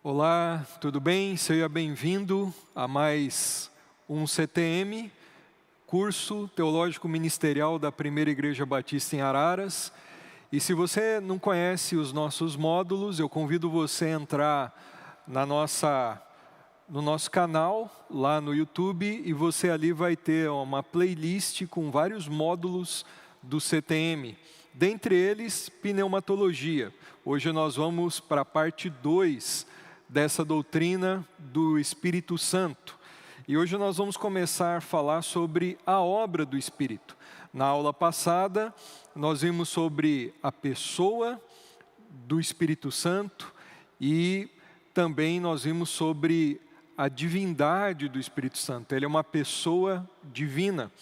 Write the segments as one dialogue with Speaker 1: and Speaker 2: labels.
Speaker 1: Olá, tudo bem? Seja bem-vindo a mais um CTM, Curso Teológico Ministerial da Primeira Igreja Batista em Araras. E se você não conhece os nossos módulos, eu convido você a entrar no nosso canal, lá no YouTube, e você ali vai ter uma playlist com vários módulos do CTM. Dentre eles, pneumatologia. Hoje nós vamos para a parte 2 dessa doutrina do Espírito Santo. E hoje nós vamos começar a falar sobre a obra do Espírito. Na aula passada, nós vimos sobre a pessoa do Espírito Santo e também nós vimos sobre a divindade do Espírito Santo. Ele é uma pessoa divina.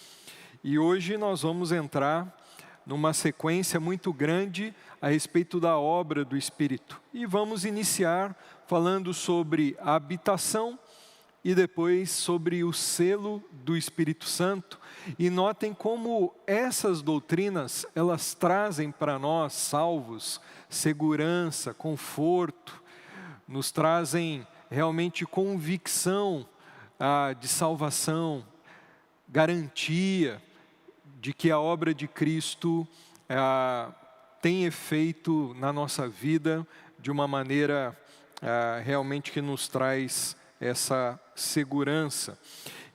Speaker 1: E hoje nós vamos entrar numa sequência muito grande a respeito da obra do Espírito. E vamos iniciar falando sobre a habitação e depois sobre o selo do Espírito Santo. E notem como essas doutrinas, elas trazem para nós, salvos, segurança, conforto, nos trazem realmente convicção de salvação, garantia de que a obra de Cristo tem efeito na nossa vida de uma maneira realmente que nos traz essa segurança.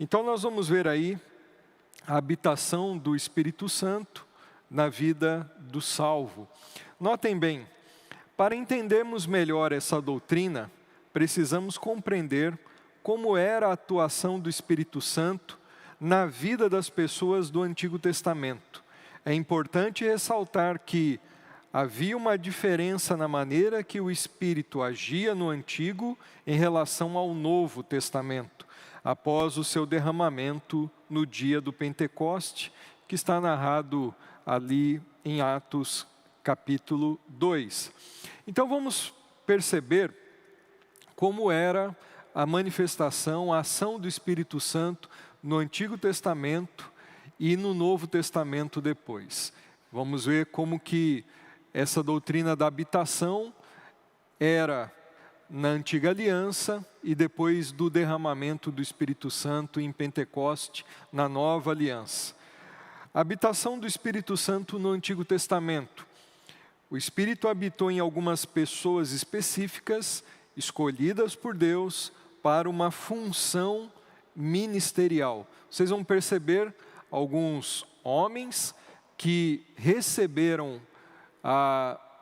Speaker 1: Então nós vamos ver aí a habitação do Espírito Santo na vida do salvo. Notem bem, para entendermos melhor essa doutrina, precisamos compreender como era a atuação do Espírito Santo na vida das pessoas do Antigo Testamento. É importante ressaltar que havia uma diferença na maneira que o Espírito agia no Antigo em relação ao Novo Testamento, após o seu derramamento no dia do Pentecoste, que está narrado ali em Atos capítulo 2. Então vamos perceber como era a manifestação, a ação do Espírito Santo no Antigo Testamento e no Novo Testamento depois. Vamos ver como que essa doutrina da habitação era na Antiga Aliança e depois do derramamento do Espírito Santo em Pentecoste, na Nova Aliança. A habitação do Espírito Santo no Antigo Testamento. O Espírito habitou em algumas pessoas específicas, escolhidas por Deus para uma função ministerial. Vocês vão perceber alguns homens que receberam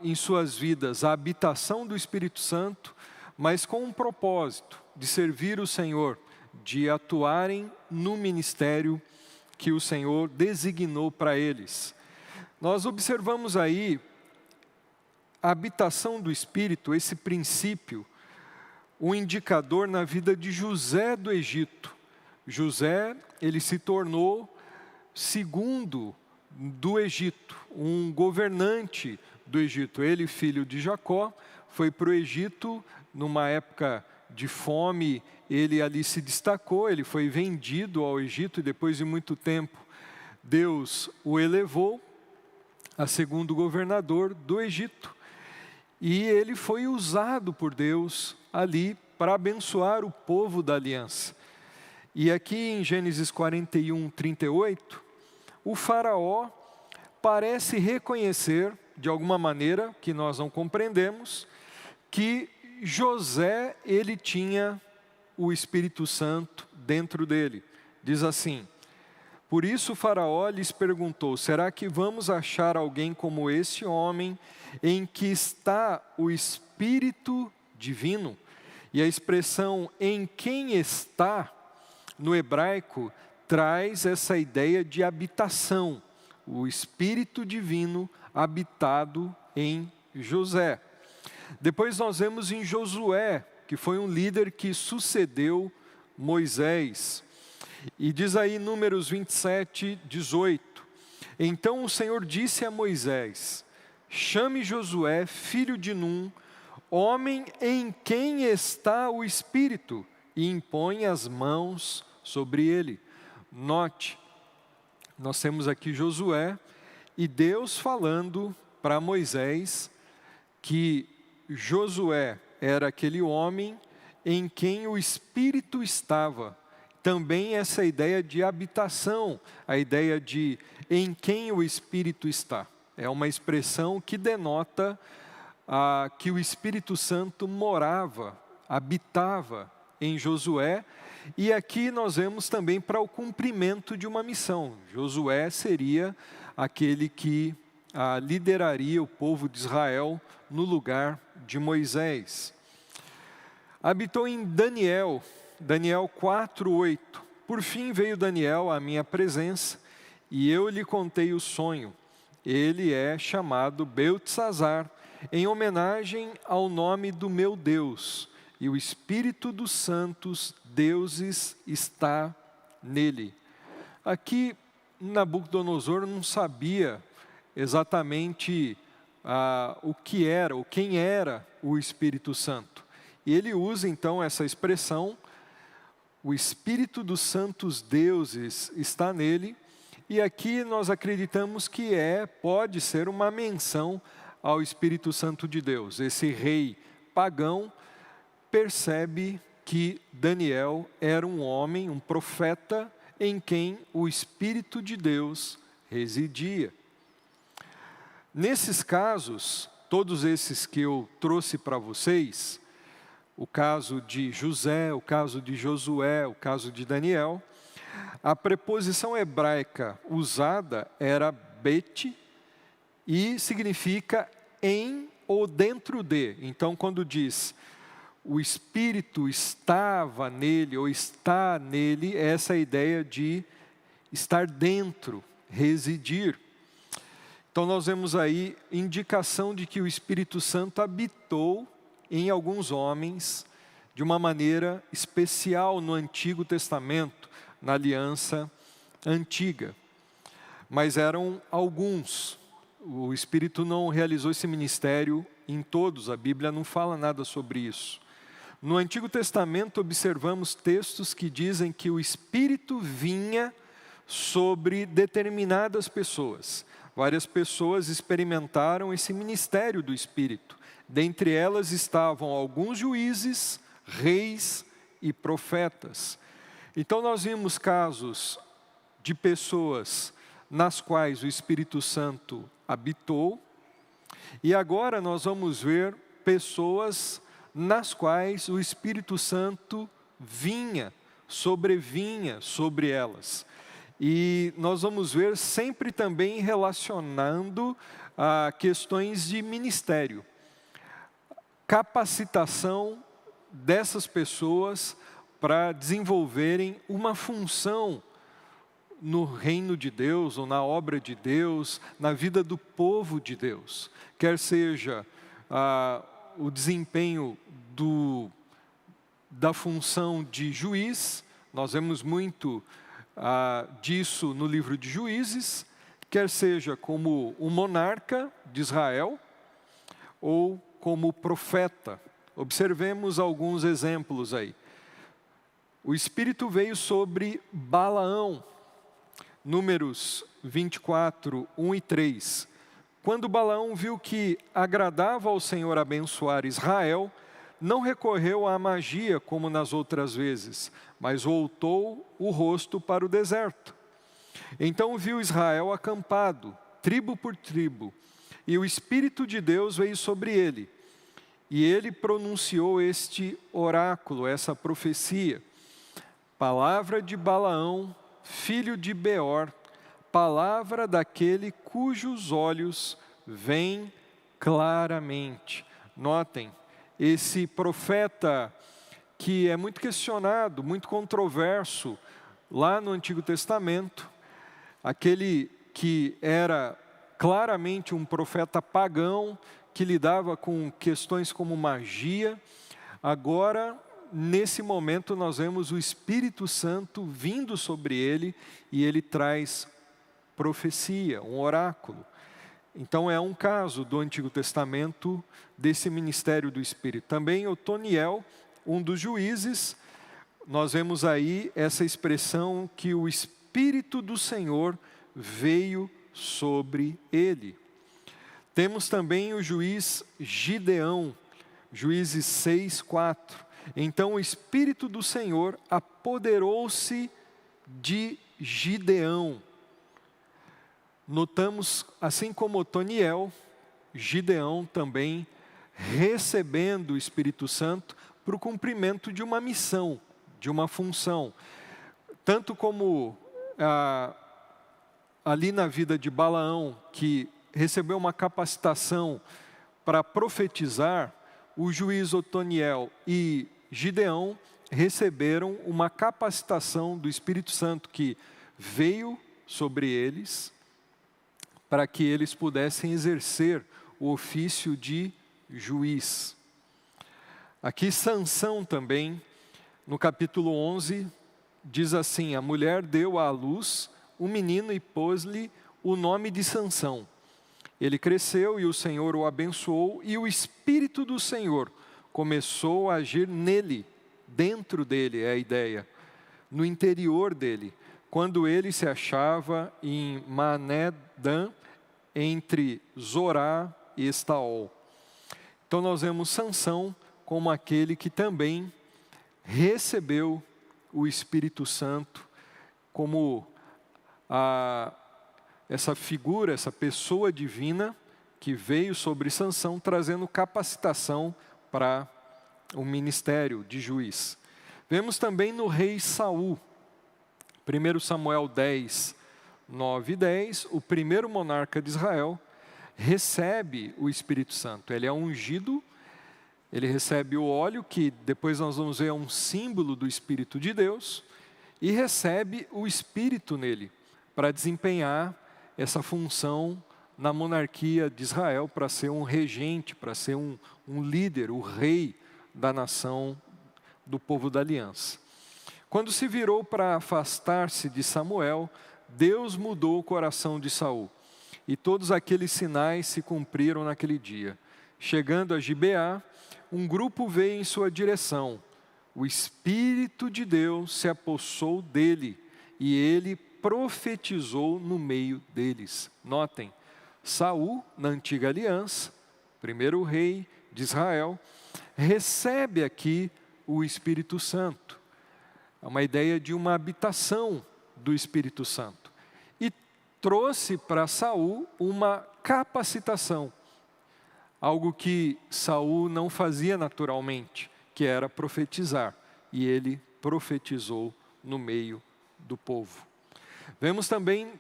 Speaker 1: em suas vidas a habitação do Espírito Santo, mas com um propósito de servir o Senhor, de atuarem no ministério que o Senhor designou para eles. Nós observamos aí a habitação do Espírito, esse princípio, um indicador na vida de José do Egito. José, ele se tornou segundo do Egito, um governante do Egito. Ele, filho de Jacó, foi para o Egito numa época de fome, ele ali se destacou, ele foi vendido ao Egito e depois de muito tempo Deus o elevou a segundo governador do Egito. E ele foi usado por Deus ali para abençoar o povo da aliança. E aqui em Gênesis 41, 38, o faraó parece reconhecer, de alguma maneira, que nós não compreendemos, que José, ele tinha o Espírito Santo dentro dele. Diz assim: por isso o faraó lhes perguntou, será que vamos achar alguém como esse homem, em que está o Espírito divino? E a expressão em quem está, no hebraico, traz essa ideia de habitação, o Espírito divino habitado em José. Depois nós vemos em Josué, que foi um líder que sucedeu Moisés. E diz aí Números 27, 18. Então o Senhor disse a Moisés, chame Josué, filho de Num, homem em quem está o Espírito, e impõe as mãos sobre ele. Note, nós temos aqui Josué e Deus falando para Moisés que Josué era aquele homem em quem o Espírito estava. Também essa ideia de habitação, a ideia de em quem o Espírito está. É uma expressão que denota que o Espírito Santo morava, habitava em Josué. E aqui nós vemos também para o cumprimento de uma missão. Josué seria aquele que lideraria o povo de Israel no lugar de Moisés. Habitou em Daniel 4:8. Por fim veio Daniel à minha presença, e eu lhe contei o sonho. Ele é chamado Beltesazar, em homenagem ao nome do meu Deus, e o Espírito dos santos deuses está nele. Aqui, Nabucodonosor não sabia exatamente quem era o Espírito Santo. E ele usa então essa expressão, o Espírito dos santos deuses está nele, e aqui nós acreditamos que pode ser uma menção ao Espírito Santo de Deus. Esse rei pagão percebe que Daniel era um homem, um profeta, em quem o Espírito de Deus residia. Nesses casos, todos esses que eu trouxe para vocês, o caso de José, o caso de Josué, o caso de Daniel, a preposição hebraica usada era bet, e significa em ou dentro de. Então, quando diz o Espírito estava nele ou está nele, essa ideia de estar dentro, residir. Então nós vemos aí indicação de que o Espírito Santo habitou em alguns homens de uma maneira especial no Antigo Testamento, na Aliança Antiga. Mas eram alguns. O Espírito não realizou esse ministério em todos, a Bíblia não fala nada sobre isso. No Antigo Testamento observamos textos que dizem que o Espírito vinha sobre determinadas pessoas. Várias pessoas experimentaram esse ministério do Espírito. Dentre elas estavam alguns juízes, reis e profetas. Então nós vimos casos de pessoas nas quais o Espírito Santo habitou, e agora nós vamos ver pessoas nas quais o Espírito Santo sobrevinha sobre elas. E nós vamos ver sempre também relacionando a questões de ministério. Capacitação dessas pessoas para desenvolverem uma função no reino de Deus, ou na obra de Deus, na vida do povo de Deus. Quer seja o desempenho da função de juiz, nós vemos muito disso no livro de Juízes, quer seja como o monarca de Israel, ou como profeta. Observemos alguns exemplos aí. O Espírito veio sobre Balaão, Números 24, 1 e 3. Quando Balaão viu que agradava ao Senhor abençoar Israel, não recorreu à magia como nas outras vezes, mas voltou o rosto para o deserto. Então viu Israel acampado, tribo por tribo, e o Espírito de Deus veio sobre ele. E ele pronunciou este oráculo, essa profecia. Palavra de Balaão, filho de Beor, palavra daquele cujos olhos veem claramente. Notem, esse profeta que é muito questionado, muito controverso, lá no Antigo Testamento, aquele que era claramente um profeta pagão, que lidava com questões como magia, agora, nesse momento, nós vemos o Espírito Santo vindo sobre ele, e ele traz profecia, um oráculo. Então é um caso do Antigo Testamento desse ministério do Espírito. Também Otoniel, um dos juízes, nós vemos aí essa expressão que o Espírito do Senhor veio sobre ele. Temos também o juiz Gideão. Juízes 6, 4. Então o Espírito do Senhor apoderou-se de Gideão. Notamos, assim como Otoniel, Gideão também recebendo o Espírito Santo para o cumprimento de uma missão, de uma função. Tanto como ali na vida de Balaão, que recebeu uma capacitação para profetizar, o juiz Otoniel e Gideão receberam uma capacitação do Espírito Santo que veio sobre eles para que eles pudessem exercer o ofício de juiz. Aqui Sansão também, no capítulo 11, diz assim: a mulher deu à luz um menino e pôs-lhe o nome de Sansão. Ele cresceu e o Senhor o abençoou, e o Espírito do Senhor começou a agir nele, dentro dele é a ideia, no interior dele, quando ele se achava em Mané-dan, entre Zorá e Estaol. Então nós vemos Sansão como aquele que também recebeu o Espírito Santo, como essa figura, essa pessoa divina que veio sobre Sansão, trazendo capacitação para o ministério de juiz. Vemos também no rei Saul, 1 Samuel 10, 9 e 10, o primeiro monarca de Israel recebe o Espírito Santo. Ele é ungido, ele recebe o óleo, que depois nós vamos ver é um símbolo do Espírito de Deus, e recebe o Espírito nele, para desempenhar essa função na monarquia de Israel, para ser um regente, para ser um líder, o rei da nação do povo da aliança. Quando se virou para afastar-se de Samuel, Deus mudou o coração de Saul, e todos aqueles sinais se cumpriram naquele dia. Chegando a Gibeá, um grupo veio em sua direção. O Espírito de Deus se apossou dele, e ele profetizou no meio deles. Notem, Saul, na antiga aliança, primeiro rei de Israel, recebe aqui o Espírito Santo. É uma ideia de uma habitação do Espírito Santo. E trouxe para Saul uma capacitação, algo que Saul não fazia naturalmente, que era profetizar. E ele profetizou no meio do povo. Vemos também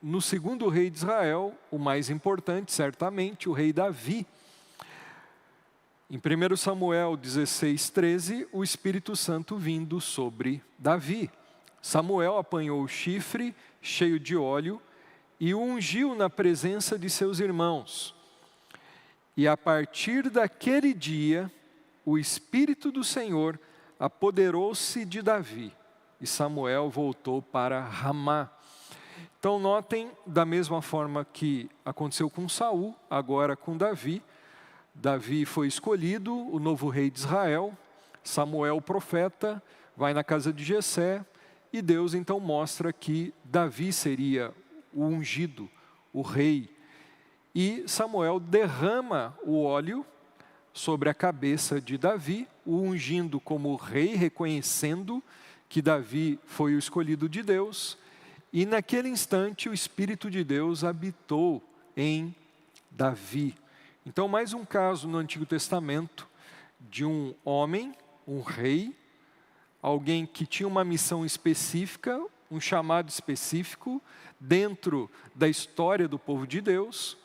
Speaker 1: no segundo rei de Israel, o mais importante, certamente, o rei Davi. Em 1 Samuel 16, 13, o Espírito Santo vindo sobre Davi. Samuel apanhou o chifre cheio de óleo e o ungiu na presença de seus irmãos. E a partir daquele dia, o Espírito do Senhor apoderou-se de Davi, e Samuel voltou para Ramá. Então notem, da mesma forma que aconteceu com Saul, agora com Davi. Davi foi escolhido, o novo rei de Israel. Samuel, o profeta, vai na casa de Jessé, e Deus então mostra que Davi seria o ungido, o rei. E Samuel derrama o óleo sobre a cabeça de Davi, o ungindo como rei, reconhecendo que Davi foi o escolhido de Deus. E naquele instante o Espírito de Deus habitou em Davi. Então, mais um caso no Antigo Testamento de um homem, um rei, alguém que tinha uma missão específica, um chamado específico, dentro da história do povo de Deus,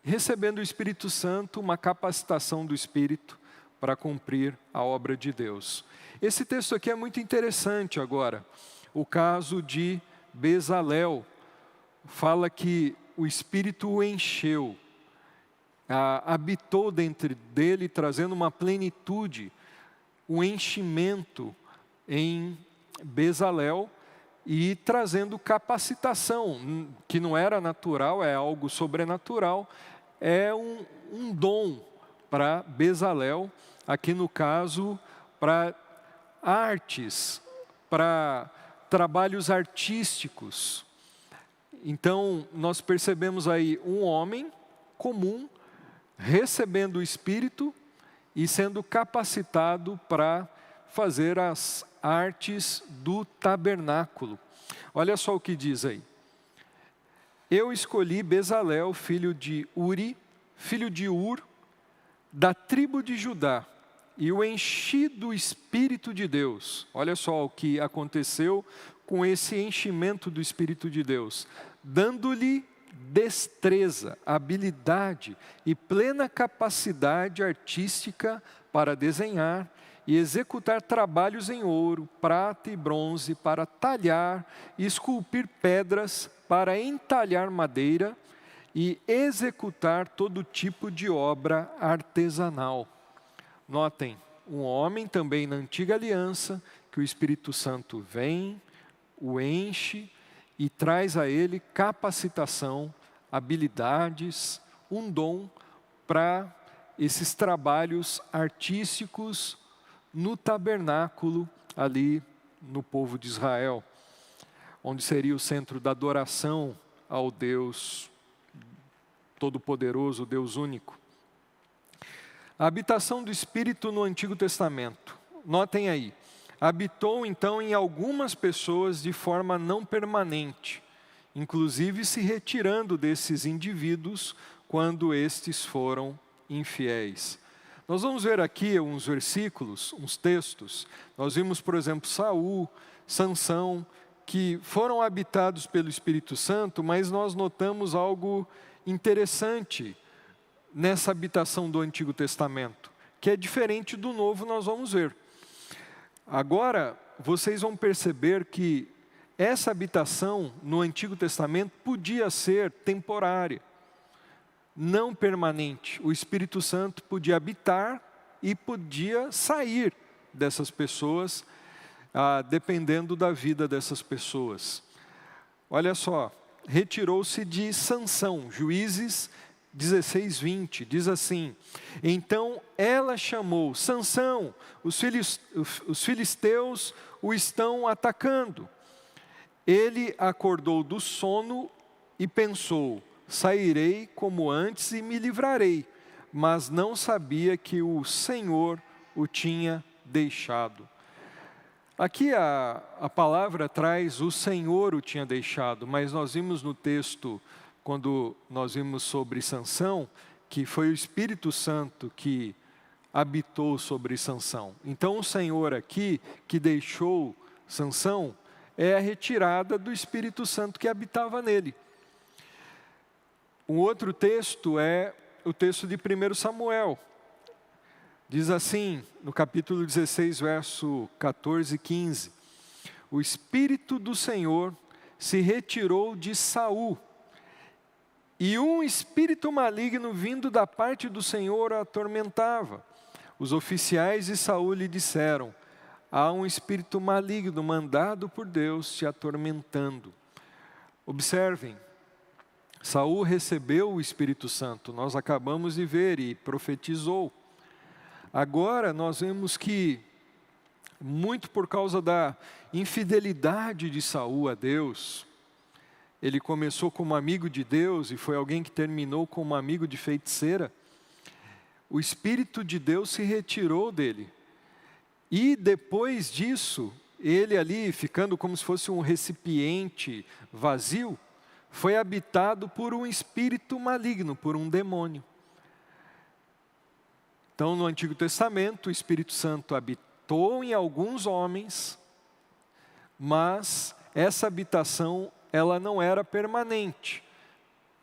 Speaker 1: recebendo o Espírito Santo, uma capacitação do Espírito para cumprir a obra de Deus. Esse texto aqui é muito interessante agora. O caso de Bezalel fala que o Espírito o encheu, habitou dentro dele, trazendo uma plenitude, um enchimento em Bezalel e trazendo capacitação, que não era natural, é algo sobrenatural, é um dom para Bezalel, aqui no caso, para artes, para trabalhos artísticos. Então, nós percebemos aí um homem comum, recebendo o Espírito e sendo capacitado para fazer as artes do tabernáculo. Olha só o que diz aí. Eu escolhi Bezalel, filho de Uri, filho de Ur, da tribo de Judá, e o enchi do Espírito de Deus. Olha só o que aconteceu com esse enchimento do Espírito de Deus. Dando-lhe destreza, habilidade e plena capacidade artística para desenhar e executar trabalhos em ouro, prata e bronze, para talhar e esculpir pedras, para entalhar madeira e executar todo tipo de obra artesanal. Notem, um homem também na antiga aliança, que o Espírito Santo vem, o enche e traz a ele capacitação, habilidades, um dom para esses trabalhos artísticos no tabernáculo ali no povo de Israel, onde seria o centro da adoração ao Deus Todo-Poderoso, Deus único. A habitação do Espírito no Antigo Testamento. Notem aí, habitou então em algumas pessoas de forma não permanente, inclusive se retirando desses indivíduos quando estes foram infiéis. Nós vamos ver aqui uns versículos, uns textos. Nós vimos, por exemplo, Saul, Sansão, que foram habitados pelo Espírito Santo, mas nós notamos algo interessante nessa habitação do Antigo Testamento, que é diferente do Novo, nós vamos ver. Agora, vocês vão perceber que essa habitação no Antigo Testamento podia ser temporária, não permanente. O Espírito Santo podia habitar e podia sair dessas pessoas, dependendo da vida dessas pessoas. Olha só, retirou-se de Sansão, Juízes 16:20, diz assim: então ela chamou Sansão, os filisteus o estão atacando. Ele acordou do sono e pensou: sairei como antes e me livrarei, mas não sabia que o Senhor o tinha deixado. Aqui a palavra traz o Senhor o tinha deixado, mas nós vimos no texto, quando nós vimos sobre Sansão, que foi o Espírito Santo que habitou sobre Sansão. Então o Senhor aqui, que deixou Sansão, é a retirada do Espírito Santo que habitava nele. Um outro texto é o texto de 1 Samuel. Diz assim, no capítulo 16, verso 14 e 15. O Espírito do Senhor se retirou de Saul, e um espírito maligno vindo da parte do Senhor o atormentava. Os oficiais de Saul lhe disseram: há um espírito maligno mandado por Deus te atormentando. Observem, Saul recebeu o Espírito Santo, nós acabamos de ver, e profetizou. Agora nós vemos que, muito por causa da infidelidade de Saul a Deus, ele começou como amigo de Deus e foi alguém que terminou como amigo de feiticeira. O Espírito de Deus se retirou dele. E depois disso, ele ali, ficando como se fosse um recipiente vazio, foi habitado por um espírito maligno, por um demônio. Então, no Antigo Testamento, o Espírito Santo habitou em alguns homens, mas essa habitação, ela não era permanente.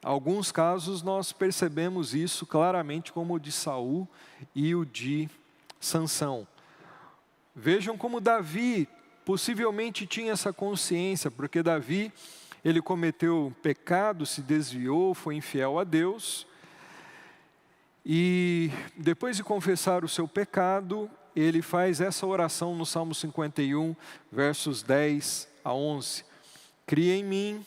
Speaker 1: Em alguns casos nós percebemos isso claramente, como o de Saul e o de Sansão. Vejam como Davi possivelmente tinha essa consciência, porque Davi, ele cometeu um pecado, se desviou, foi infiel a Deus, e depois de confessar o seu pecado, ele faz essa oração no Salmo 51, versos 10 a 11. Cria em mim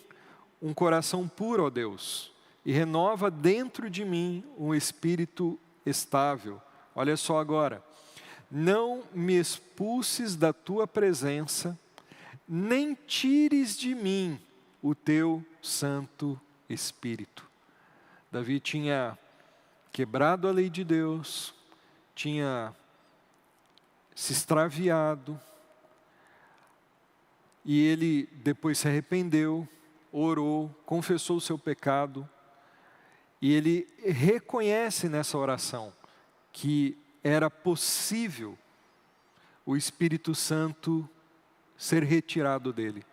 Speaker 1: um coração puro, ó Deus, e renova dentro de mim um espírito estável. Olha só agora. Não me expulses da tua presença, nem tires de mim o teu Santo Espírito. Davi tinha quebrado a lei de Deus, tinha se extraviado, e ele depois se arrependeu, orou, confessou o seu pecado, e ele reconhece nessa oração que era possível o Espírito Santo ser retirado dele,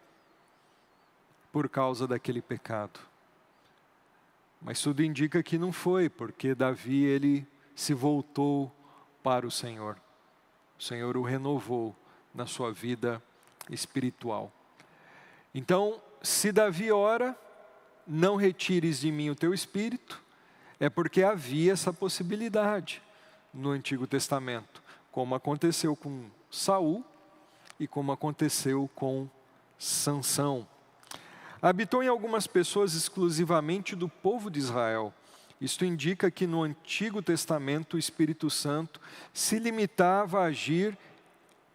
Speaker 1: por causa daquele pecado. Mas tudo indica que não foi, porque Davi, ele se voltou para o Senhor. O Senhor o renovou na sua vida espiritual. Então, se Davi ora, não retires de mim o teu espírito, é porque havia essa possibilidade no Antigo Testamento, como aconteceu com Saul e como aconteceu com Sansão. Habitou em algumas pessoas exclusivamente do povo de Israel. Isto indica que no Antigo Testamento o Espírito Santo se limitava a agir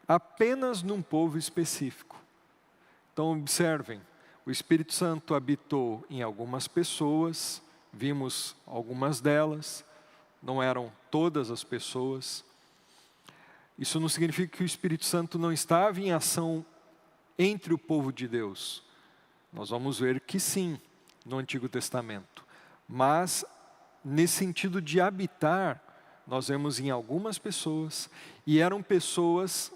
Speaker 1: apenas num povo específico. Então observem, o Espírito Santo habitou em algumas pessoas, vimos algumas delas, não eram todas as pessoas. Isso não significa que o Espírito Santo não estava em ação entre o povo de Deus. Nós vamos ver que sim, no Antigo Testamento. Mas, nesse sentido de habitar, nós vemos em algumas pessoas, e eram pessoas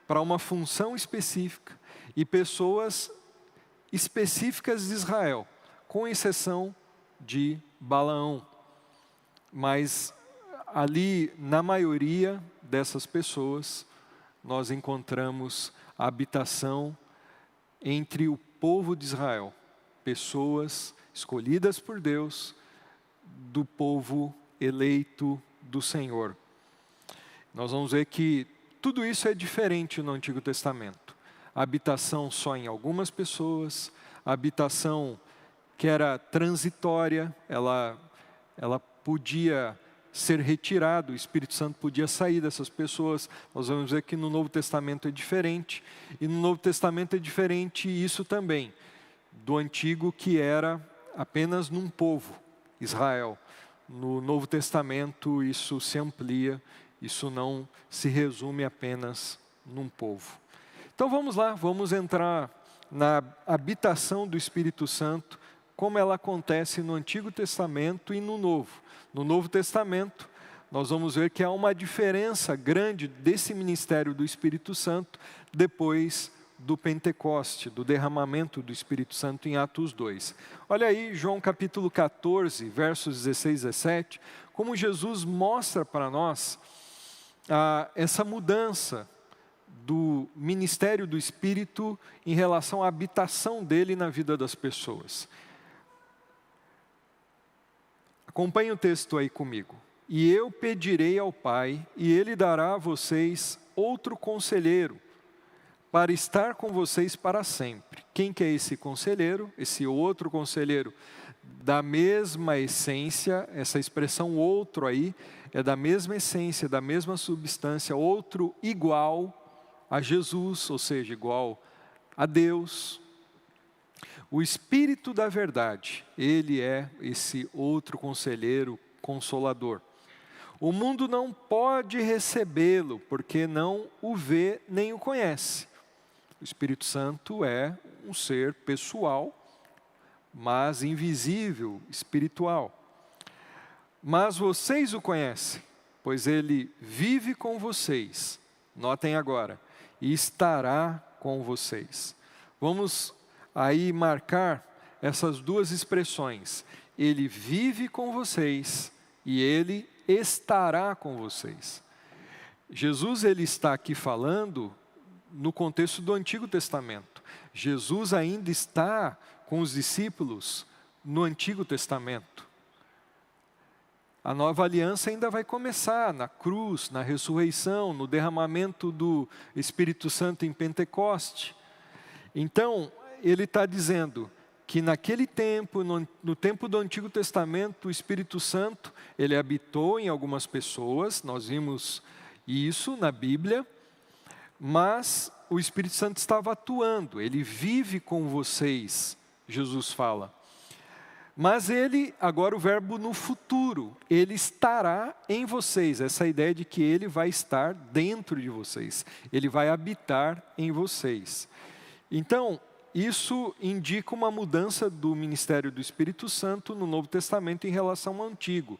Speaker 1: para uma função específica, e pessoas específicas de Israel, com exceção de Balaão. Mas ali, na maioria dessas pessoas, nós encontramos a habitação entre o povo de Israel, pessoas escolhidas por Deus, do povo eleito do Senhor. Nós vamos ver que tudo isso é diferente no Antigo Testamento. A habitação só em algumas pessoas, a habitação que era transitória, ela podia ser retirada, o Espírito Santo podia sair dessas pessoas. Nós vamos ver que no Novo Testamento é diferente, e no Novo Testamento é diferente isso também, do Antigo, que era apenas num povo, Israel. No Novo Testamento isso se amplia, isso não se resume apenas num povo. Então vamos lá, vamos entrar na habitação do Espírito Santo, como ela acontece no Antigo Testamento e no Novo. No Novo Testamento, nós vamos ver que há uma diferença grande desse ministério do Espírito Santo depois do Pentecoste, do derramamento do Espírito Santo em Atos 2. Olha aí, João capítulo 14, versos 16 e 17, como Jesus mostra para nós essa mudança do ministério do Espírito em relação à habitação dele na vida das pessoas. Acompanhe o texto aí comigo. E eu pedirei ao Pai, e Ele dará a vocês outro conselheiro, para estar com vocês para sempre. Quem que é esse conselheiro? Esse outro conselheiro, da mesma essência, essa expressão outro aí, é da mesma essência, da mesma substância, outro igual a Jesus, ou seja, igual a Deus. O Espírito da verdade, Ele é esse outro conselheiro consolador. O mundo não pode recebê-lo, porque não o vê nem o conhece. O Espírito Santo é um ser pessoal, mas invisível, espiritual. Mas vocês o conhecem, pois Ele vive com vocês. Notem agora, e estará com vocês. Vamos aí marcar essas duas expressões. Ele vive com vocês e Ele estará com vocês. Jesus, ele está aqui falando no contexto do Antigo Testamento. Jesus ainda está com os discípulos no Antigo Testamento. A nova aliança ainda vai começar na cruz, na ressurreição, no derramamento do Espírito Santo em Pentecoste. Então, ele está dizendo que naquele tempo, no tempo do Antigo Testamento, o Espírito Santo, ele habitou em algumas pessoas, nós vimos isso na Bíblia, mas o Espírito Santo estava atuando, ele vive com vocês, Jesus fala. Mas ele, agora o verbo no futuro, ele estará em vocês. Essa ideia de que ele vai estar dentro de vocês. Ele vai habitar em vocês. Então, isso indica uma mudança do ministério do Espírito Santo no Novo Testamento em relação ao Antigo.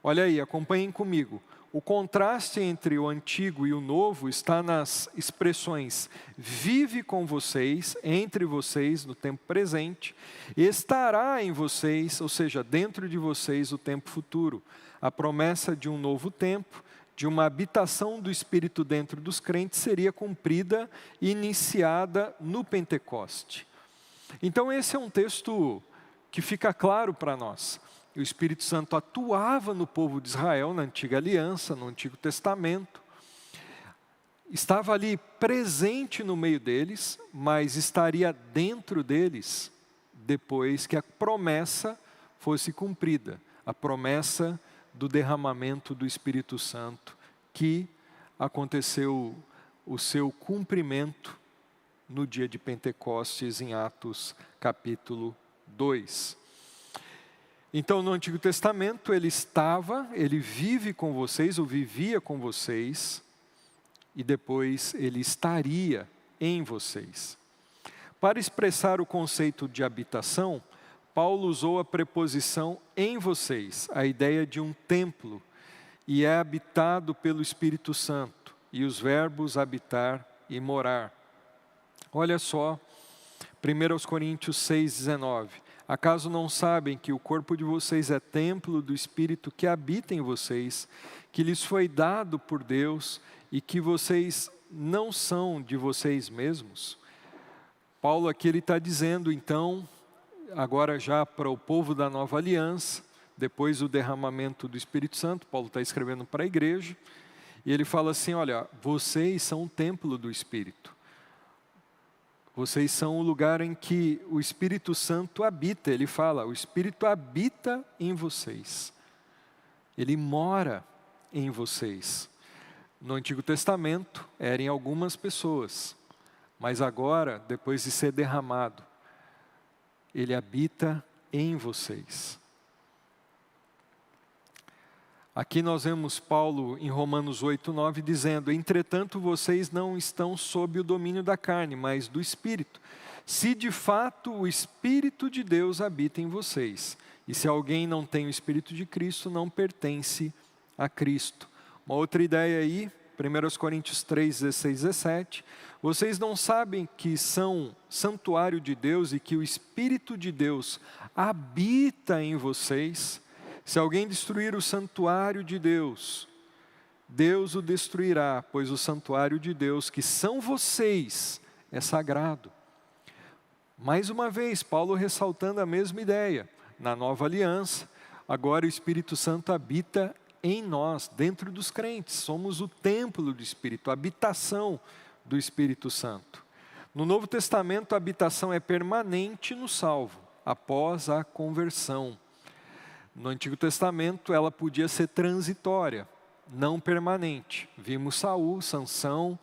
Speaker 1: Olha aí, acompanhem comigo. O contraste entre o Antigo e o Novo está nas expressões vive com vocês, entre vocês no tempo presente, estará em vocês, ou seja, dentro de vocês o tempo futuro. A promessa de um novo tempo, de uma habitação do Espírito dentro dos crentes seria cumprida e iniciada no Pentecoste. Então esse é um texto que fica claro para nós. O Espírito Santo atuava no povo de Israel, na Antiga Aliança, no Antigo Testamento. Estava ali presente no meio deles, mas estaria dentro deles depois que a promessa fosse cumprida. A promessa do derramamento do Espírito Santo, que aconteceu o seu cumprimento no dia de Pentecostes, em Atos capítulo 2. Então, no Antigo Testamento, ele vive com vocês, ou vivia com vocês, e depois ele estaria em vocês. Para expressar o conceito de habitação, Paulo usou a preposição em vocês, a ideia de um templo, e é habitado pelo Espírito Santo, e os verbos habitar e morar. Olha só, 1 Coríntios 6,19. Acaso não sabem que o corpo de vocês é templo do Espírito que habita em vocês, que lhes foi dado por Deus e que vocês não são de vocês mesmos? Paulo aqui ele está dizendo então, agora já para o povo da nova aliança, depois do derramamento do Espírito Santo, Paulo está escrevendo para a igreja, e ele fala assim, olha, vocês são o templo do Espírito. Vocês são o lugar em que o Espírito Santo habita. Ele fala, o Espírito habita em vocês. Ele mora em vocês. No Antigo Testamento, era em algumas pessoas. Mas agora, depois de ser derramado, ele habita em vocês. Aqui nós vemos Paulo em Romanos 8:9 dizendo, entretanto vocês não estão sob o domínio da carne, mas do Espírito. Se de fato o Espírito de Deus habita em vocês. E se alguém não tem o Espírito de Cristo, não pertence a Cristo. Uma outra ideia aí, 1 Coríntios 3:16, 17. Vocês não sabem que são santuário de Deus e que o Espírito de Deus habita em vocês? Se alguém destruir o santuário de Deus, Deus o destruirá, pois o santuário de Deus, que são vocês, é sagrado. Mais uma vez, Paulo ressaltando a mesma ideia. Na nova aliança, agora o Espírito Santo habita em nós, dentro dos crentes. Somos o templo do Espírito, a habitação do Espírito Santo. No Novo Testamento, a habitação é permanente no salvo, após a conversão. No Antigo Testamento, ela podia ser transitória, não permanente. Vimos Saul, Sansão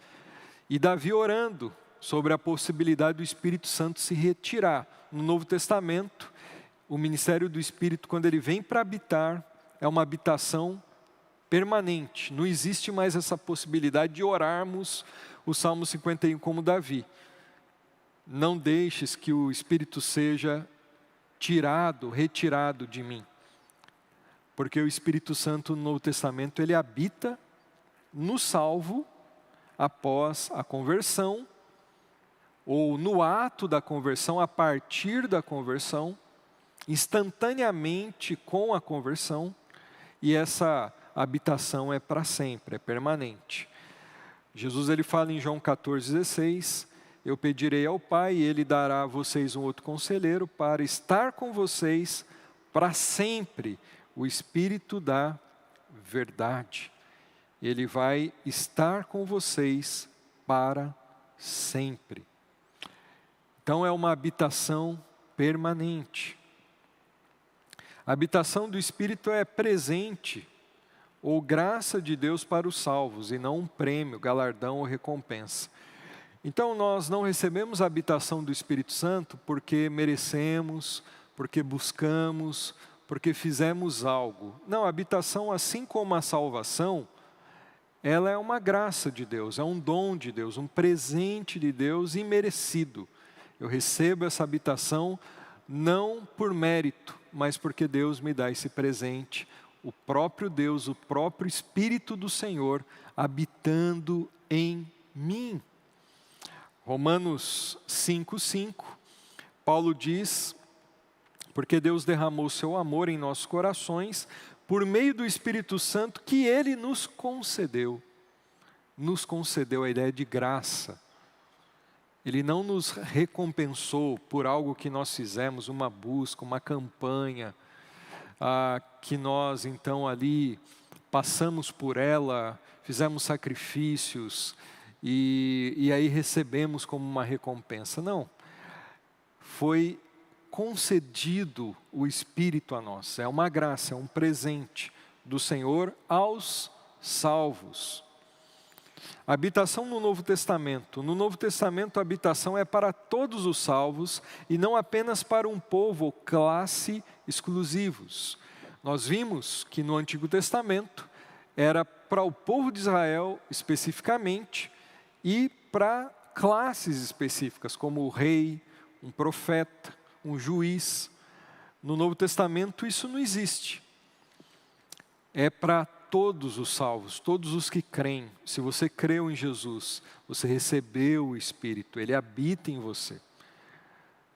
Speaker 1: e Davi orando sobre a possibilidade do Espírito Santo se retirar. No Novo Testamento, o ministério do Espírito, quando ele vem para habitar, é uma habitação permanente. Não existe mais essa possibilidade de orarmos o Salmo 51 como Davi. Não deixes que o Espírito seja retirado de mim. Porque o Espírito Santo no Novo Testamento, ele habita no salvo após a conversão, ou no ato da conversão, a partir da conversão, instantaneamente com a conversão, e essa habitação é para sempre, é permanente. Jesus ele fala em João 14,16, eu pedirei ao Pai e Ele dará a vocês um outro conselheiro para estar com vocês para sempre, o Espírito da verdade. Ele vai estar com vocês para sempre. Então é uma habitação permanente. A habitação do Espírito é presente ou graça de Deus para os salvos e não um prêmio, galardão ou recompensa. Então nós não recebemos a habitação do Espírito Santo porque merecemos, porque buscamos, porque fizemos algo. Não, a habitação, assim como a salvação, ela é uma graça de Deus, é um dom de Deus, um presente de Deus imerecido. Eu recebo essa habitação não por mérito, mas porque Deus me dá esse presente, o próprio Deus, o próprio Espírito do Senhor habitando em mim. Romanos 5:5, Paulo diz: porque Deus derramou seu amor em nossos corações por meio do Espírito Santo que Ele nos concedeu. Nos concedeu a ideia de graça. Ele não nos recompensou por algo que nós fizemos, uma busca, uma campanha, que nós então ali passamos por ela, fizemos sacrifícios e aí recebemos como uma recompensa. Não, foi concedido o Espírito a nós, é uma graça, é um presente do Senhor aos salvos. Habitação no Novo Testamento. No Novo Testamento, a habitação é para todos os salvos e não apenas para um povo ou classe exclusivos. Nós vimos que no Antigo Testamento era para o povo de Israel especificamente e para classes específicas, como o rei, um profeta, um juiz. No Novo Testamento isso não existe. É para todos os salvos, todos os que creem. Se você creu em Jesus, você recebeu o Espírito, Ele habita em você.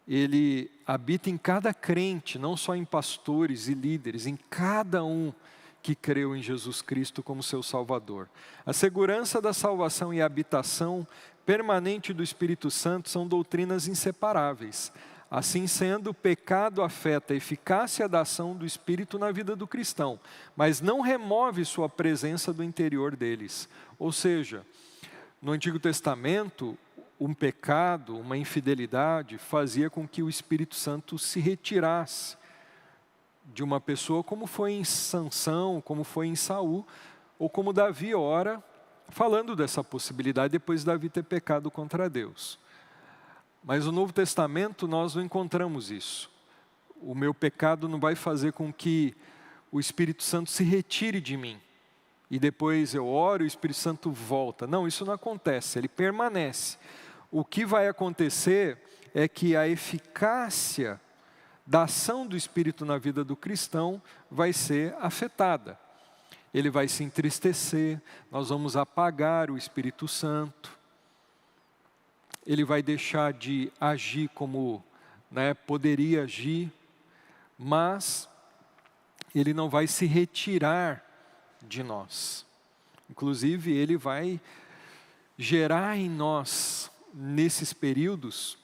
Speaker 1: Ele habita em cada crente, não só em pastores e líderes, em cada um que creu em Jesus Cristo como seu Salvador. A segurança da salvação e a habitação permanente do Espírito Santo são doutrinas inseparáveis. Assim sendo, o pecado afeta a eficácia da ação do Espírito na vida do cristão, mas não remove sua presença do interior deles. Ou seja, no Antigo Testamento, um pecado, uma infidelidade, fazia com que o Espírito Santo se retirasse de uma pessoa, como foi em Sansão, como foi em Saul, ou como Davi ora, falando dessa possibilidade depois de Davi ter pecado contra Deus. Mas no Novo Testamento nós não encontramos isso. O meu pecado não vai fazer com que o Espírito Santo se retire de mim. E depois eu oro e o Espírito Santo volta. Não, isso não acontece, ele permanece. O que vai acontecer é que a eficácia da ação do Espírito na vida do cristão vai ser afetada. Ele vai se entristecer, nós vamos apagar o Espírito Santo. Ele vai deixar de agir como poderia agir, mas ele não vai se retirar de nós. Inclusive, ele vai gerar em nós, nesses períodos,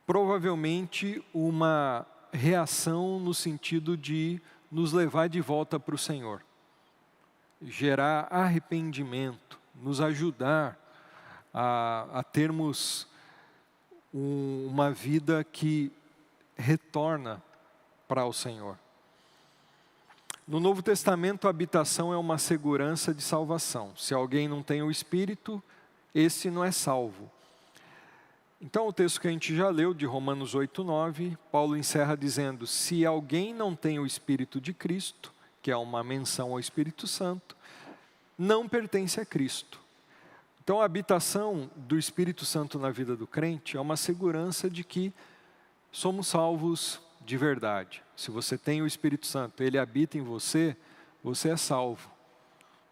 Speaker 1: provavelmente uma reação no sentido de nos levar de volta para o Senhor. Gerar arrependimento, nos ajudar a termos uma vida que retorna para o Senhor. No Novo Testamento, a habitação é uma segurança de salvação. Se alguém não tem o Espírito, esse não é salvo. Então, o texto que a gente já leu, de Romanos 8:9, Paulo encerra dizendo: se alguém não tem o Espírito de Cristo, que é uma menção ao Espírito Santo, não pertence a Cristo. Então, a habitação do Espírito Santo na vida do crente é uma segurança de que somos salvos de verdade. Se você tem o Espírito Santo, ele habita em você, você é salvo.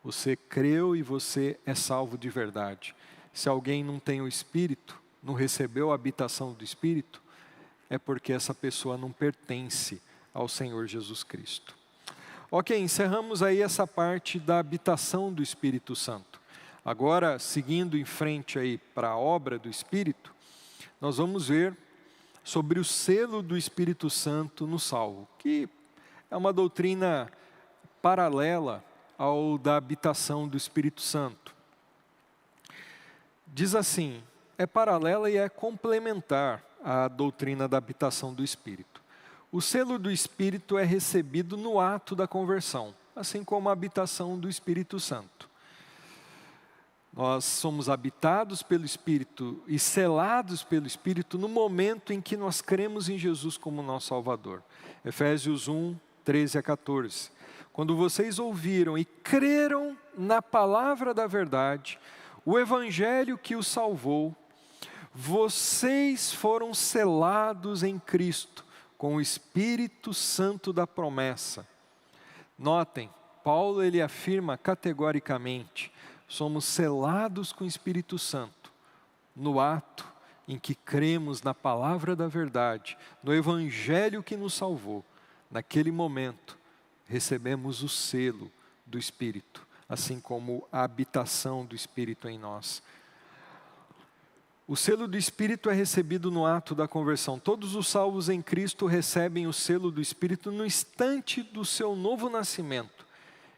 Speaker 1: Você creu e você é salvo de verdade. Se alguém não tem o Espírito, não recebeu a habitação do Espírito, é porque essa pessoa não pertence ao Senhor Jesus Cristo. Ok, encerramos aí essa parte da habitação do Espírito Santo. Agora, seguindo em frente aí para a obra do Espírito, nós vamos ver sobre o selo do Espírito Santo no salvo, que é uma doutrina paralela ao da habitação do Espírito Santo. Diz assim, é paralela e é complementar à doutrina da habitação do Espírito. O selo do Espírito é recebido no ato da conversão, assim como a habitação do Espírito Santo. Nós somos habitados pelo Espírito e selados pelo Espírito no momento em que nós cremos em Jesus como nosso Salvador. Efésios 1, 13 a 14. Quando vocês ouviram e creram na palavra da verdade, o Evangelho que os salvou, vocês foram selados em Cristo com o Espírito Santo da promessa. Notem, Paulo ele afirma categoricamente: somos selados com o Espírito Santo no ato em que cremos na palavra da verdade, no Evangelho que nos salvou. Naquele momento, recebemos o selo do Espírito, assim como a habitação do Espírito em nós. O selo do Espírito é recebido no ato da conversão. Todos os salvos em Cristo recebem o selo do Espírito no instante do seu novo nascimento.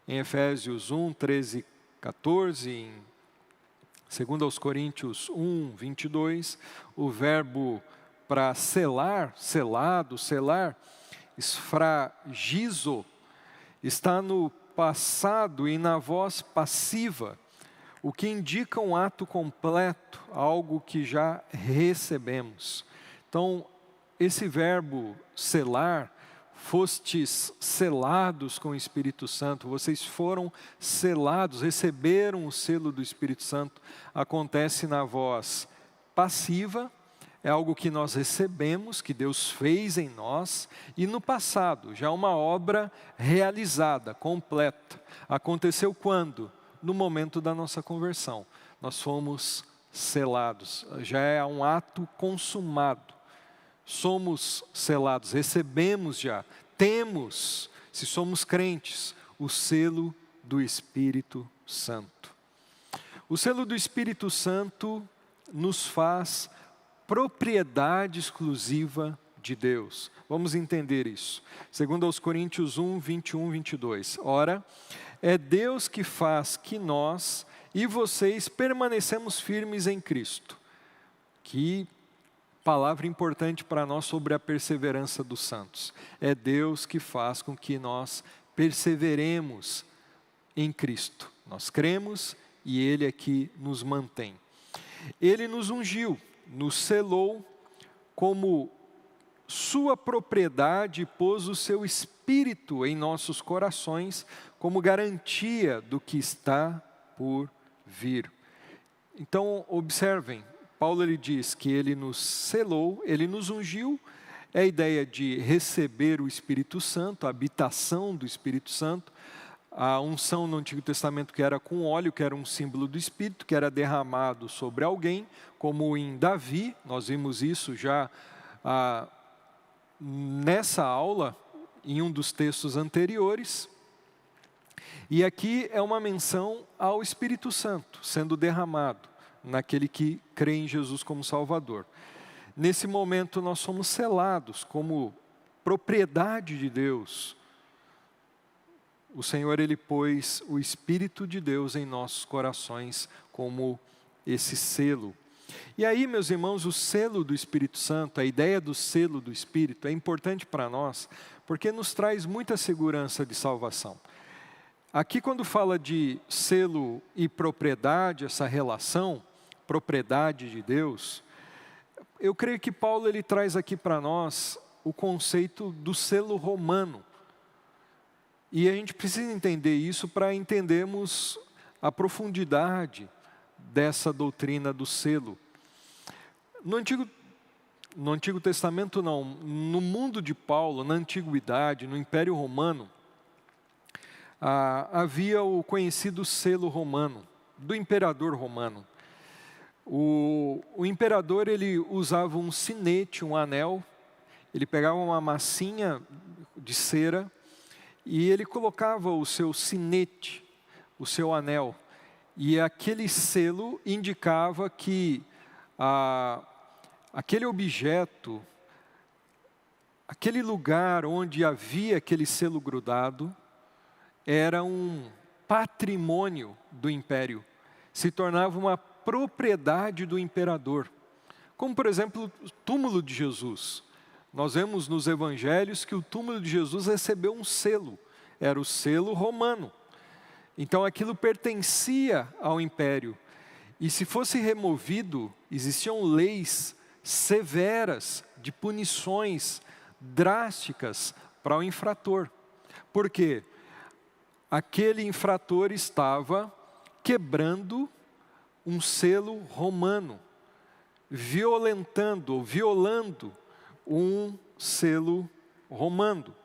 Speaker 1: Em Efésios 1, 13, 14, em 2 Coríntios 1, 22, o verbo para selar, selado, selar, esfragizo, está no passado e na voz passiva, o que indica um ato completo, algo que já recebemos. Então, esse verbo selar, fostes selados com o Espírito Santo, vocês foram selados, receberam o selo do Espírito Santo, acontece na voz passiva, é algo que nós recebemos, que Deus fez em nós, e no passado, já uma obra realizada, completa. Aconteceu quando? No momento da nossa conversão. Nós fomos selados, já é um ato consumado. Somos selados, recebemos já, temos, se somos crentes, o selo do Espírito Santo. O selo do Espírito Santo nos faz propriedade exclusiva de Deus. Vamos entender isso. Segundo aos Coríntios 1, 21, 22. Ora, é Deus que faz que nós e vocês permanecemos firmes em Cristo. Que palavra importante para nós sobre a perseverança dos santos. É Deus que faz com que nós perseveremos em Cristo. Nós cremos e Ele é que nos mantém. Ele nos ungiu, nos selou como sua propriedade e pôs o seu Espírito em nossos corações como garantia do que está por vir. Então, observem, Paulo ele diz que ele nos selou, ele nos ungiu, é a ideia de receber o Espírito Santo, a habitação do Espírito Santo, a unção no Antigo Testamento que era com óleo, que era um símbolo do Espírito, que era derramado sobre alguém, como em Davi, nós vimos isso já nessa aula, em um dos textos anteriores. E aqui é uma menção ao Espírito Santo sendo derramado naquele que crê em Jesus como Salvador. Nesse momento nós somos selados como propriedade de Deus. O Senhor ele pôs o Espírito de Deus em nossos corações como esse selo. E aí, meus irmãos, o selo do Espírito Santo, a ideia do selo do Espírito é importante para nós, porque nos traz muita segurança de salvação. Aqui quando fala de selo e propriedade, essa relação, propriedade de Deus, eu creio que Paulo ele traz aqui para nós o conceito do selo romano. E a gente precisa entender isso para entendermos a profundidade dessa doutrina do selo. No Antigo Testamento não, no mundo de Paulo, na Antiguidade, no Império Romano, havia o conhecido selo romano, do imperador romano. O imperador ele usava um sinete, um anel, ele pegava uma massinha de cera e ele colocava o seu sinete, o seu anel, e aquele selo indicava que aquele objeto, aquele lugar onde havia aquele selo grudado, era um patrimônio do império, se tornava uma propriedade do imperador. Como, por exemplo, o túmulo de Jesus. Nós vemos nos evangelhos que o túmulo de Jesus recebeu um selo, era o selo romano. Então aquilo pertencia ao império. E se fosse removido, existiam leis severas de punições drásticas para o infrator. Por quê? Aquele infrator estava quebrando um selo romano, violando um selo romano.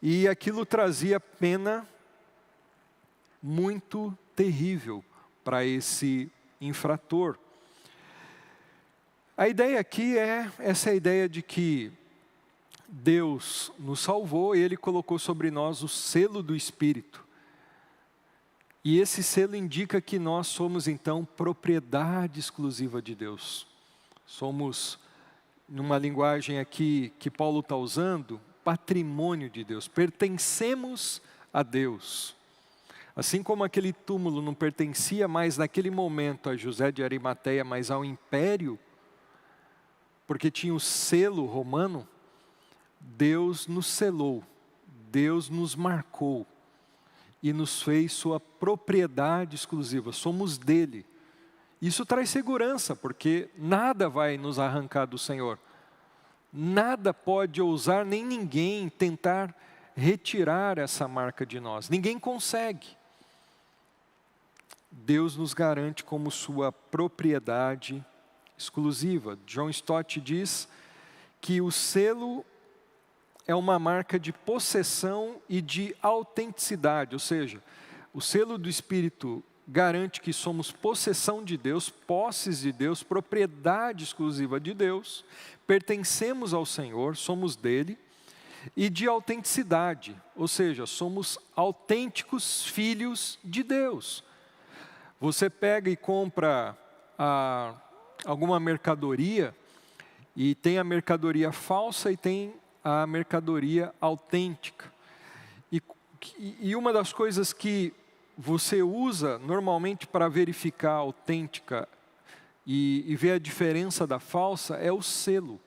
Speaker 1: E aquilo trazia pena muito terrível para esse infrator. A ideia aqui é essa ideia de que Deus nos salvou e Ele colocou sobre nós o selo do Espírito. E esse selo indica que nós somos então propriedade exclusiva de Deus. Somos, numa linguagem aqui que Paulo está usando, patrimônio de Deus, pertencemos a Deus. Assim como aquele túmulo não pertencia mais naquele momento a José de Arimateia, mas ao império, porque tinha o selo romano, Deus nos selou, Deus nos marcou e nos fez sua propriedade exclusiva, somos dele. Isso traz segurança, porque nada vai nos arrancar do Senhor. Nada pode ousar, nem ninguém tentar retirar essa marca de nós. Ninguém consegue. Deus nos garante como sua propriedade exclusiva. John Stott diz que o selo é uma marca de possessão e de autenticidade, ou seja, o selo do Espírito garante que somos possessão de Deus, posses de Deus, propriedade exclusiva de Deus, pertencemos ao Senhor, somos dele, e de autenticidade, ou seja, somos autênticos filhos de Deus. Você pega e compra alguma mercadoria, e tem a mercadoria falsa e tem a mercadoria autêntica. E uma das coisas que você usa normalmente para verificar a autêntica e ver a diferença da falsa é o selo.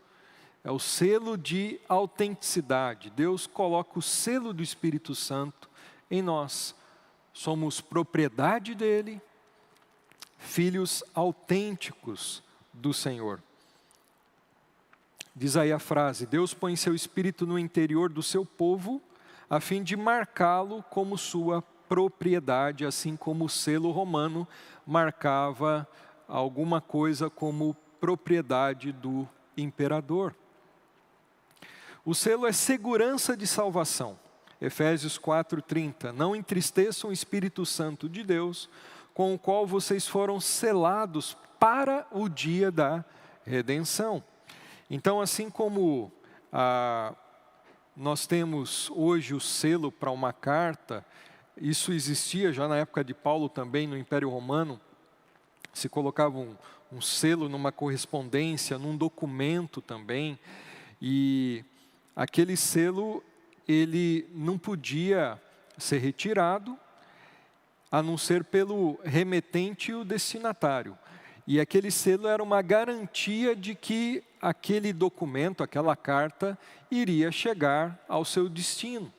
Speaker 1: É o selo de autenticidade. Deus coloca o selo do Espírito Santo em nós. Somos propriedade dele, filhos autênticos do Senhor. Diz aí a frase: Deus põe seu Espírito no interior do seu povo, a fim de marcá-lo como sua propriedade, assim como o selo romano marcava alguma coisa como propriedade do imperador. O selo é segurança de salvação. Efésios 4:30, não entristeçam o Espírito Santo de Deus, com o qual vocês foram selados para o dia da redenção. Então, assim como nós temos hoje o selo para uma carta, isso existia já na época de Paulo também, no Império Romano, se colocava um selo numa correspondência, num documento também, e aquele selo, ele não podia ser retirado, a não ser pelo remetente e o destinatário. E aquele selo era uma garantia de que aquele documento, aquela carta, iria chegar ao seu destino.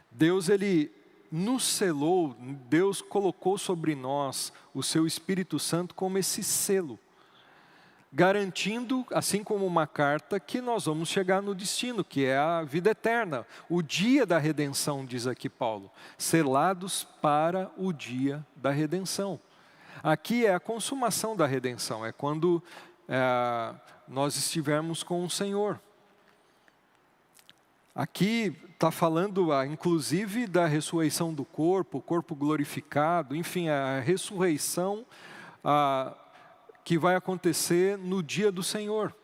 Speaker 1: Deus, ele nos selou, Deus colocou sobre nós o seu Espírito Santo como esse selo, garantindo, assim como uma carta, que nós vamos chegar no destino, que é a vida eterna. O dia da redenção, diz aqui Paulo, selados para o dia da redenção. Aqui é a consumação da redenção, é quando nós estivermos com o Senhor. Aqui está falando, inclusive, da ressurreição do corpo, o corpo glorificado, enfim, a ressurreição que vai acontecer no dia do Senhor.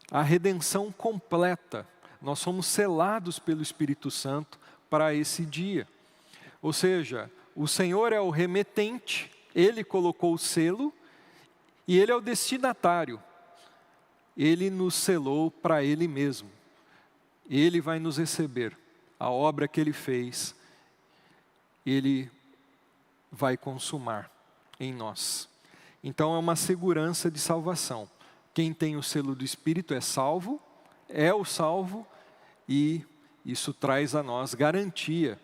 Speaker 1: A redenção completa. Nós somos selados pelo Espírito Santo para esse dia. Ou seja, o Senhor é o remetente, Ele colocou o selo e Ele é o destinatário. Ele nos selou para Ele mesmo. Ele vai nos receber. A obra que Ele fez, Ele vai consumar em nós. Então é uma segurança de salvação. Quem tem o selo do Espírito é salvo, é o salvo, e isso traz a nós garantia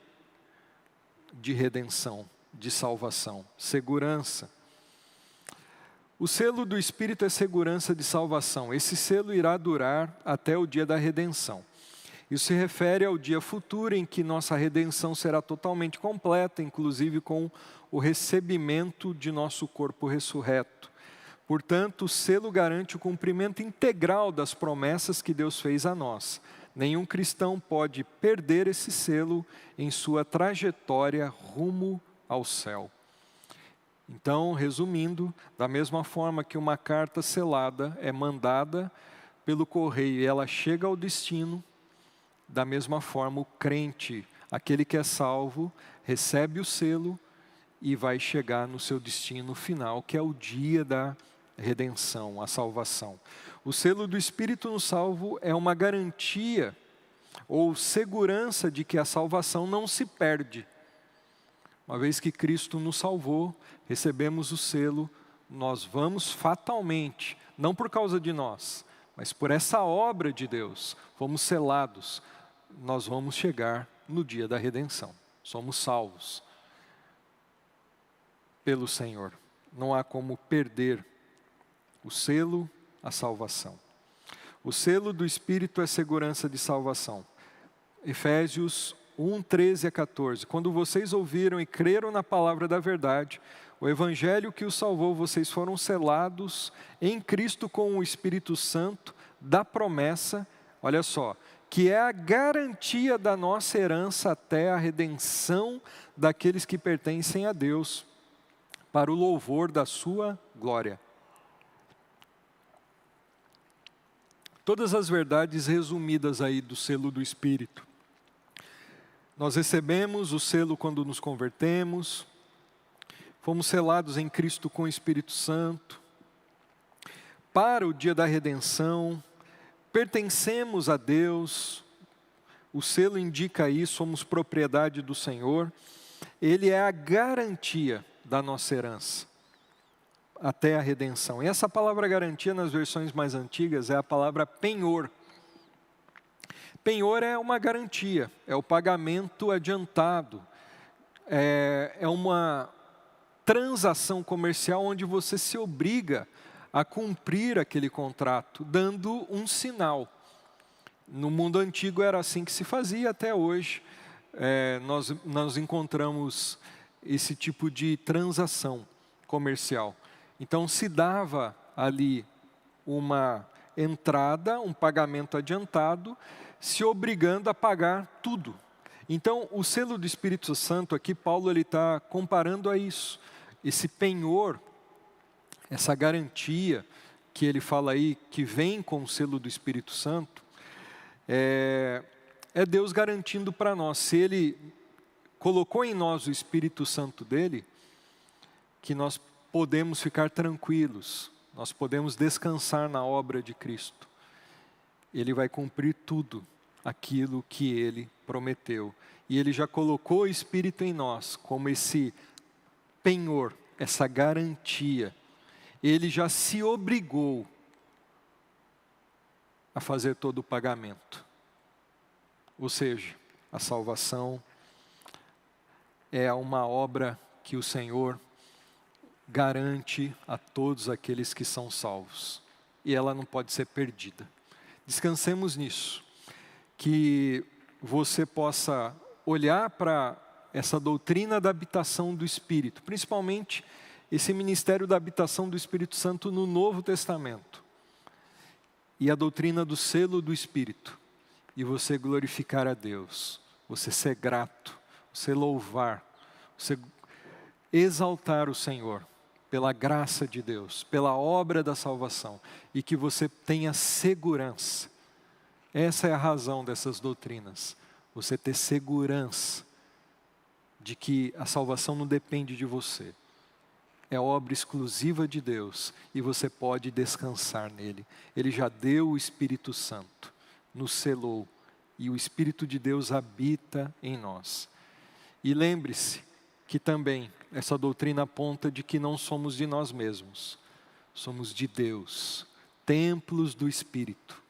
Speaker 1: de redenção de salvação, segurança. O selo do Espírito é segurança de salvação. Esse selo irá durar até o dia da redenção. Isso se refere ao dia futuro em que nossa redenção será totalmente completa, inclusive com o recebimento de nosso corpo ressurreto. Portanto, o selo garante o cumprimento integral das promessas que Deus fez a nós. Nenhum cristão pode perder esse selo em sua trajetória rumo ao céu. Então, resumindo, da mesma forma que uma carta selada é mandada pelo correio e ela chega ao destino, da mesma forma o crente, aquele que é salvo, recebe o selo e vai chegar no seu destino final, que é o dia da redenção, a salvação. O selo do Espírito no salvo é uma garantia ou segurança de que a salvação não se perde. Uma vez que Cristo nos salvou, recebemos o selo, nós vamos fatalmente, não por causa de nós, mas por essa obra de Deus, fomos selados, nós vamos chegar no dia da redenção. Somos salvos pelo Senhor. Não há como perder o selo, a salvação. O selo do Espírito é segurança de salvação. Efésios 1, 13 a 14. Quando vocês ouviram e creram na palavra da verdade, o evangelho que os salvou, vocês foram selados em Cristo com o Espírito Santo da promessa, olha só, que é a garantia da nossa herança até a redenção daqueles que pertencem a Deus, para o louvor da sua glória. Todas as verdades resumidas aí do selo do Espírito. Nós recebemos o selo quando nos convertemos, fomos selados em Cristo com o Espírito Santo, para o dia da redenção, pertencemos a Deus, o selo indica isso, somos propriedade do Senhor, ele é a garantia da nossa herança, até a redenção. E essa palavra garantia nas versões mais antigas é a palavra penhor. Penhor é uma garantia, é o pagamento adiantado, é uma transação comercial onde você se obriga a cumprir aquele contrato, dando um sinal. No mundo antigo era assim que se fazia até hoje. Nós encontramos esse tipo de transação comercial. Então se dava ali uma entrada, um pagamento adiantado, se obrigando a pagar tudo. Então o selo do Espírito Santo aqui, Paulo está comparando a isso. Esse penhor, essa garantia que ele fala aí, que vem com o selo do Espírito Santo, é Deus garantindo para nós, se Ele colocou em nós o Espírito Santo dele, que nós podemos ficar tranquilos, nós podemos descansar na obra de Cristo. Ele vai cumprir tudo aquilo que Ele prometeu. E Ele já colocou o Espírito em nós, como esse penhor, essa garantia. Ele já se obrigou a fazer todo o pagamento. Ou seja, a salvação é uma obra que o Senhor garante a todos aqueles que são salvos. E ela não pode ser perdida. Descansemos nisso. Que você possa olhar para essa doutrina da habitação do Espírito, principalmente esse ministério da habitação do Espírito Santo no Novo Testamento. E a doutrina do selo do Espírito. E você glorificar a Deus, você ser grato, você louvar, você exaltar o Senhor pela graça de Deus, pela obra da salvação, e que você tenha segurança. Essa é a razão dessas doutrinas, você ter segurança de que a salvação não depende de você. É obra exclusiva de Deus e você pode descansar nele. Ele já deu o Espírito Santo, nos selou, e o Espírito de Deus habita em nós. E lembre-se que também essa doutrina aponta de que não somos de nós mesmos, somos de Deus, templos do Espírito,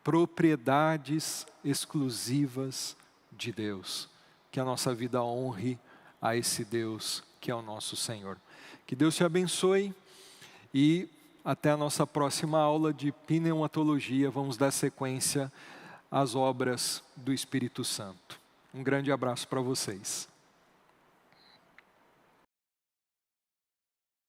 Speaker 1: propriedades exclusivas de Deus. Que a nossa vida honre a esse Deus que é o nosso Senhor. Que Deus te abençoe e até a nossa próxima aula de pneumatologia. Vamos dar sequência às obras do Espírito Santo. Um grande abraço para vocês.